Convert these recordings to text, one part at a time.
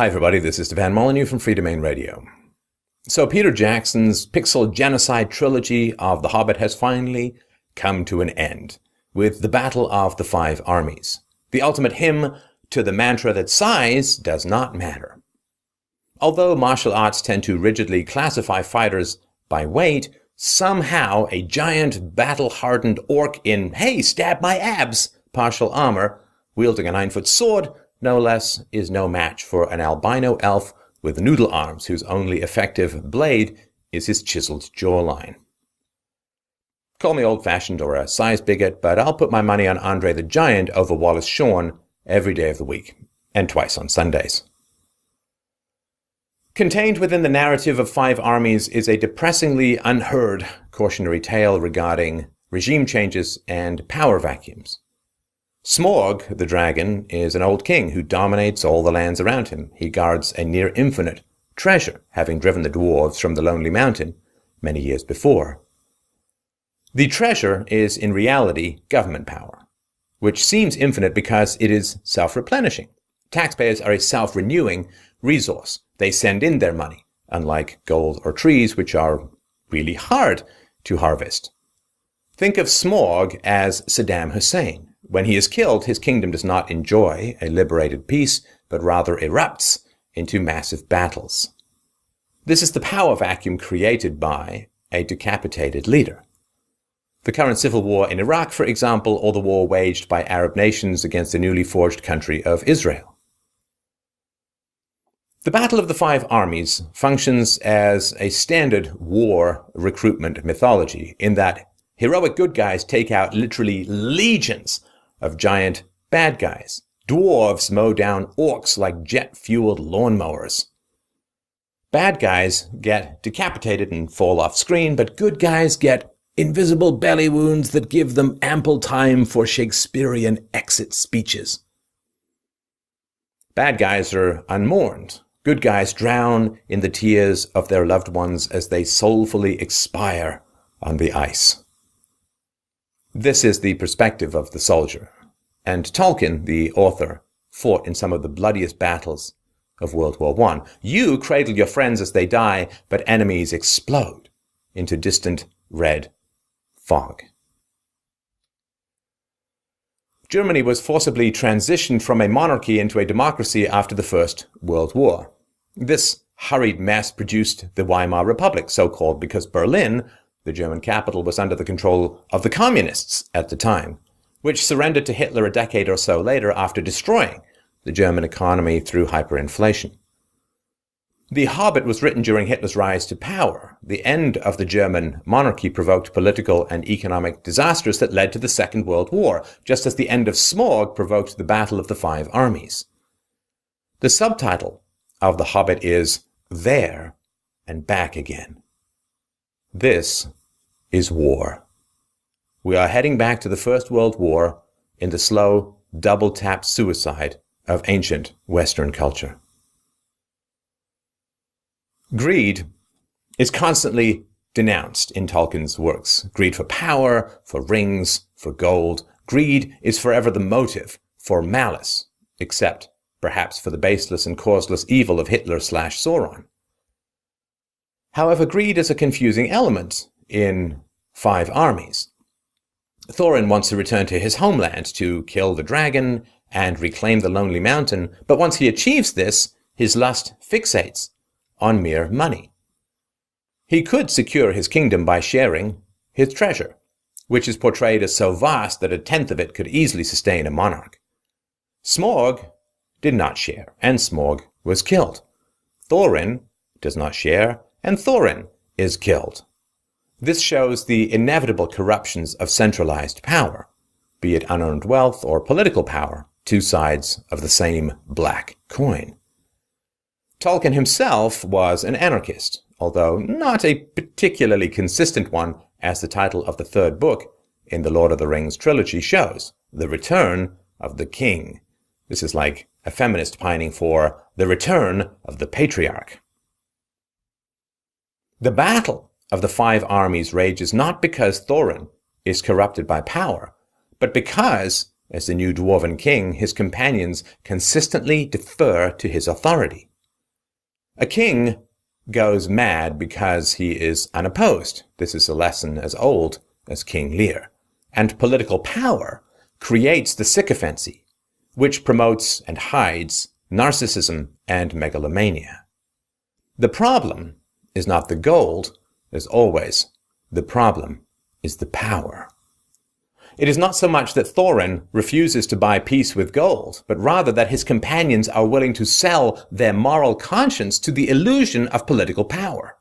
Hi everybody, this is Stefan Molyneux from Free Domain Radio. So Peter Jackson's pixel genocide trilogy of The Hobbit has finally come to an end with the Battle of the Five Armies, the ultimate hymn to the mantra that size does not matter. Although martial arts tend to rigidly classify fighters by weight, somehow a giant battle-hardened orc in, hey, stab my abs, partial armor, wielding a 9-foot sword, no less, is no match for an albino elf with noodle arms whose only effective blade is his chiseled jawline. Call me old-fashioned or a size bigot, but I'll put my money on Andre the Giant over Wallace Shawn every day of the week, and twice on Sundays. Contained within the narrative of Five Armies is a depressingly unheard cautionary tale regarding regime changes and power vacuums. Smaug, the dragon, is an old king who dominates all the lands around him. He guards a near-infinite treasure, having driven the dwarves from the Lonely Mountain many years before. The treasure is in reality government power, which seems infinite because it is self-replenishing. Taxpayers are a self-renewing resource. They send in their money, unlike gold or trees, which are really hard to harvest. Think of Smaug as Saddam Hussein. When he is killed, his kingdom does not enjoy a liberated peace, but rather erupts into massive battles. This is the power vacuum created by a decapitated leader. The current civil war in Iraq, for example, or the war waged by Arab nations against the newly forged country of Israel. The Battle of the Five Armies functions as a standard war recruitment mythology in that heroic good guys take out literally legions of giant bad guys. Dwarves mow down orcs like jet-fueled lawnmowers. Bad guys get decapitated and fall off screen, but good guys get invisible belly wounds that give them ample time for Shakespearean exit speeches. Bad guys are unmourned. Good guys drown in the tears of their loved ones as they soulfully expire on the ice. This is the perspective of the soldier, and Tolkien, the author, fought in some of the bloodiest battles of World War I. You cradle your friends as they die, but enemies explode into distant red fog. Germany was forcibly transitioned from a monarchy into a democracy after the First World War. This hurried mess produced the Weimar Republic, so-called because Berlin, the German capital, was under the control of the communists at the time, which surrendered to Hitler a decade or so later after destroying the German economy through hyperinflation. The Hobbit was written during Hitler's rise to power. The end of the German monarchy provoked political and economic disasters that led to the Second World War, just as the end of Smaug provoked the Battle of the Five Armies. The subtitle of The Hobbit is There and Back Again. This is war. We are heading back to the First World War in the slow, double-tap suicide of ancient Western culture. Greed is constantly denounced in Tolkien's works. Greed for power, for rings, for gold. Greed is forever the motive for malice, except perhaps for the baseless and causeless evil of Hitler/Sauron. However, greed is a confusing element in Five Armies. Thorin wants to return to his homeland to kill the dragon and reclaim the Lonely Mountain, but once he achieves this, his lust fixates on mere money. He could secure his kingdom by sharing his treasure, which is portrayed as so vast that a tenth of it could easily sustain a monarch. Smaug did not share, and Smaug was killed. Thorin does not share, and Thorin is killed. This shows the inevitable corruptions of centralized power, be it unearned wealth or political power, two sides of the same black coin. Tolkien himself was an anarchist, although not a particularly consistent one, as the title of the third book in the Lord of the Rings trilogy shows, The Return of the King. This is like a feminist pining for the return of the patriarch. The battle of the Five Armies rages not because Thorin is corrupted by power, but because, as the new dwarven king, his companions consistently defer to his authority. A king goes mad because he is unopposed. This is a lesson as old as King Lear. And political power creates the sycophancy, which promotes and hides narcissism and megalomania. The problem is not the gold, as always. The problem is the power. It is not so much that Thorin refuses to buy peace with gold, but rather that his companions are willing to sell their moral conscience to the illusion of political power.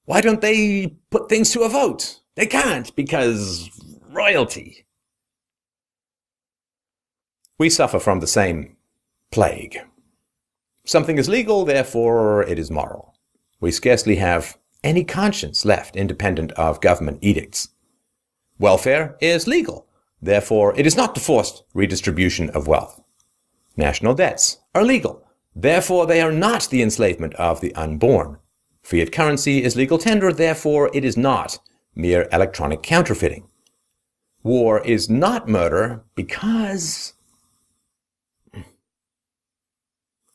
Why don't they put things to a vote? They can't, because royalty. We suffer from the same plague. Something is legal, therefore it is moral. We scarcely have any conscience left independent of government edicts. Welfare is legal, therefore it is not the forced redistribution of wealth. National debts are legal, therefore they are not the enslavement of the unborn. Fiat currency is legal tender, therefore it is not mere electronic counterfeiting. War is not murder because...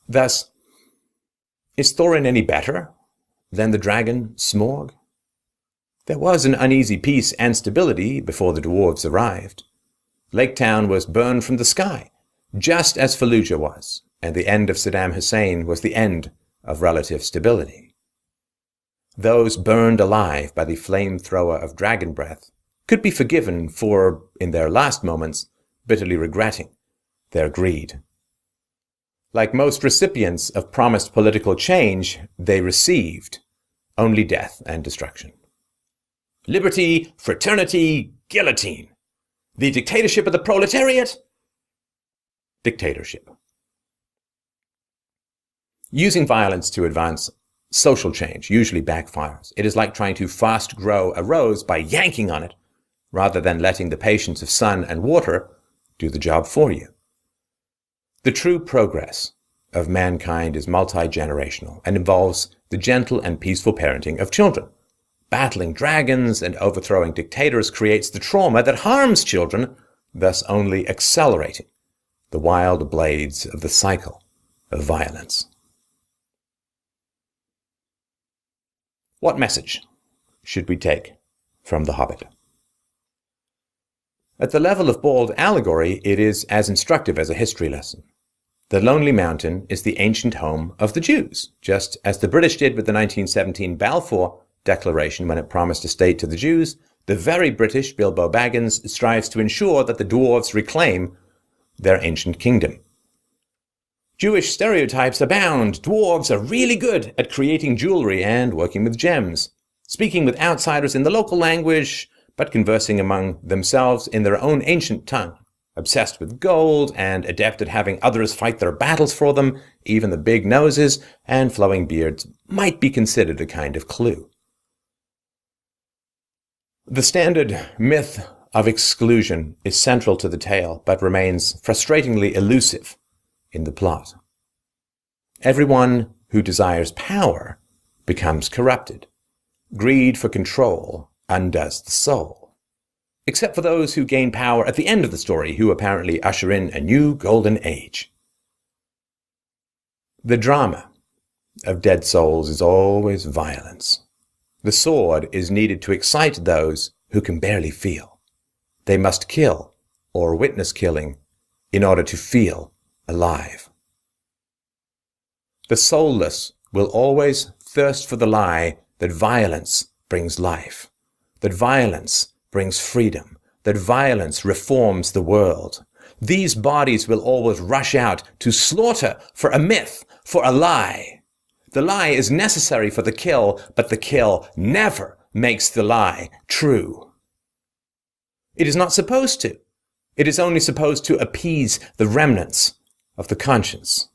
Thus, is Thorin any better than the dragon Smaug? There was an uneasy peace and stability before the dwarves arrived. Lake Town was burned from the sky, just as Fallujah was, and the end of Saddam Hussein was the end of relative stability. Those burned alive by the flamethrower of dragon breath could be forgiven for, in their last moments, bitterly regretting their greed. Like most recipients of promised political change, they received only death and destruction. Liberty, fraternity, guillotine. The dictatorship of the proletariat? Dictatorship. Using violence to advance social change usually backfires. It is like trying to fast grow a rose by yanking on it, rather than letting the patience of sun and water do the job for you. The true progress of mankind is multi-generational and involves the gentle and peaceful parenting of children. Battling dragons and overthrowing dictators creates the trauma that harms children, thus only accelerating the wild blades of the cycle of violence. What message should we take from The Hobbit? At the level of bald allegory, it is as instructive as a history lesson. The Lonely Mountain is the ancient home of the Jews, just as the British did with the 1917 Balfour Declaration when it promised a state to the Jews. The very British Bilbo Baggins strives to ensure that the dwarves reclaim their ancient kingdom. Jewish stereotypes abound. Dwarves are really good at creating jewelry and working with gems, speaking with outsiders in the local language, but conversing among themselves in their own ancient tongue. Obsessed with gold and adept at having others fight their battles for them, even the big noses and flowing beards might be considered a kind of clue. The standard myth of exclusion is central to the tale, but remains frustratingly elusive in the plot. Everyone who desires power becomes corrupted. Greed for control undoes the soul. Except for those who gain power at the end of the story, who apparently usher in a new golden age. The drama of Dead Souls is always violence. The sword is needed to excite those who can barely feel. They must kill or witness killing in order to feel alive. The soulless will always thirst for the lie that violence brings life, that violence brings freedom, that violence reforms the world. These bodies will always rush out to slaughter for a myth, for a lie. The lie is necessary for the kill, but the kill never makes the lie true. It is not supposed to. It is only supposed to appease the remnants of the conscience.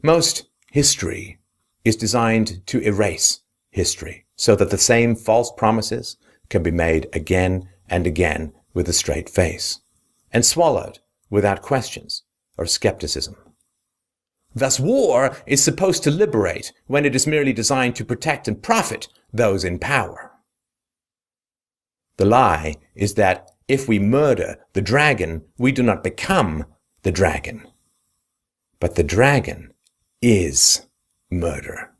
Most history is designed to erase history, so that the same false promises can be made again and again with a straight face, and swallowed without questions or skepticism. Thus, war is supposed to liberate when it is merely designed to protect and profit those in power. The lie is that if we murder the dragon, we do not become the dragon, but the dragon is murder.